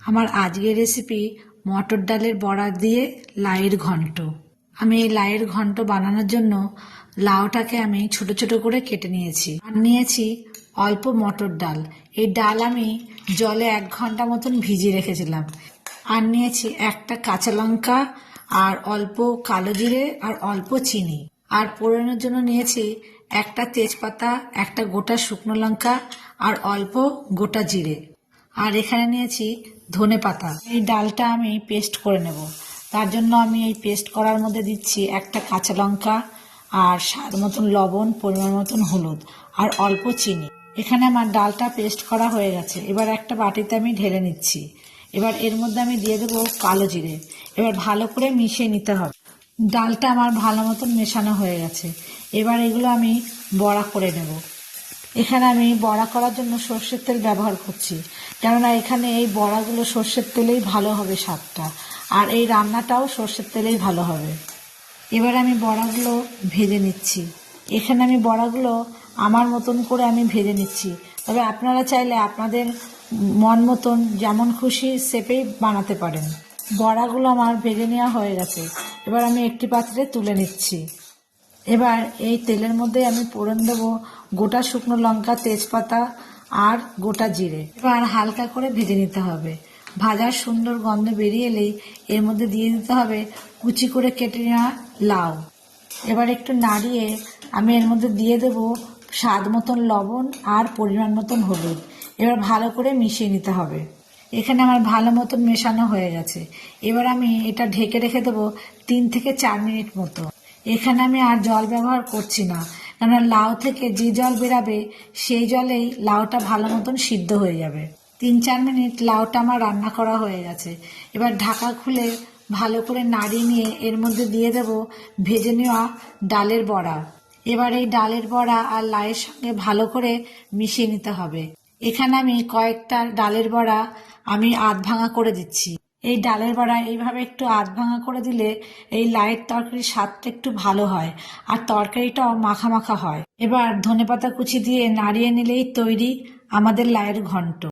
আমার আজকের রেসিপি মটর ডালের বড়া দিয়ে লাউয়ের ঘন্ট। আমি এই লাউয়ের ঘন্ট বানানোর জন্য লাউটাকে আমি ছোট ছোট করে কেটে নিয়েছি আর নিয়েছি অল্প মটর ডাল। এই ডাল আমি জলে 1 ঘন্টা মতন ভিজিয়ে রেখেছিলাম। আর নিয়েছি একটা কাঁচা লঙ্কা আর অল্প কালো জিরে আর অল্প চিনি। আর ফোড়নের জন্য নিয়েছি একটা তেজপাতা, একটা গোটা শুকনো লঙ্কা আর অল্প গোটা জিরে। আর এখানে নিয়েছি ধনেপাতা। এই ডালটা আমি পেস্ট করে নেব। তার জন্য আমি এই পেস্ট করার মধ্যে দিচ্ছি একটা কাঁচা লঙ্কা আর স্বাদ মতন লবণ, পরিমাণ মতন হলুদ আর অল্প চিনি। এখানে আমার ডালটা পেস্ট করা হয়ে গেছে। এবার একটা বাটিতে আমি ঢেলে নিচ্ছি। এবার এর মধ্যে আমি দিয়ে দেবো কালো জিরে। এবার ভালো করে মিশিয়ে নিতে হবে। ডালটা আমার ভালো মতন মেশানো হয়ে গেছে। এবার এগুলো আমি বড়া করে নেব। এখানে আমি বড়া করার জন্য সর্ষের তেল ব্যবহার করছি, কেননা এখানে এই বড়াগুলো সর্ষের তেলেই ভালো হবে স্বাদটা, আর এই রান্নাটাও সর্ষের তেলেই ভালো হবে। এবার আমি বড়াগুলো ভেজে নিচ্ছি। এখানে আমি বড়াগুলো আমার মতন করে আমি ভেজে নিচ্ছি, তবে আপনারা চাইলে আপনাদের মন মতন যেমন খুশি শেপেই বানাতে পারেন। বড়াগুলো আমার ভেজে নেওয়া হয়ে গেছে। এবার আমি একটি পাত্রে তুলে নিচ্ছি। এবার এই তেলের মধ্যে আমি ফোড়ন দেবো গোটা শুকনো লঙ্কা, তেজপাতা আর গোটা জিরে। এবার হালকা করে ভেজে নিতে হবে। ভাজার সুন্দর গন্ধ বেরিয়ে এলেই এর মধ্যে দিয়ে দিতে হবে কুচি করে কেটে নেওয়া লাউ। এবার একটু নাড়িয়ে আমি এর মধ্যে দিয়ে দেবো স্বাদ মতন লবণ আর পরিমাণ মতন হলুদ। এবার ভালো করে মিশিয়ে নিতে হবে। এখানে আমার ভালো মতন মেশানো হয়ে গেছে। এবার আমি এটা ঢেকে রেখে দেবো 3 থেকে 4 মিনিট মতো। এখানে আমি আর জল ব্যবহার করছি না, কেননা লাউ থেকে যে জল বেরাবে সেই জলেই লাউটা ভালো মতন সিদ্ধ হয়ে যাবে। 3-4 মিনিট লাউটা আমার রান্না করা হয়ে গেছে। এবার ঢাকা খুলে ভালো করে নাড়িয়ে নিয়ে এর মধ্যে দিয়ে দেব ভেজে নেওয়া ডালের বড়া। এবার এই ডালের বড়া আর লাউয়ের সঙ্গে ভালো করে মিশিয়ে নিতে হবে। এখানে আমি কয়েকটা ডালের বড়া আমি আধ ভাঙা করে দিচ্ছি। এই ডালের বড়া এইভাবে একটু আধ ভাঙা করে দিলে এই লাউয়ের তরকারির স্বাদটা একটু ভালো হয় আর তরকারিটাও মাখা মাখা হয়। এবার ধনেপাতা কুচি দিয়ে নাড়িয়ে নিলেই তৈরি আমাদের লাউয়ের ঘন্ট।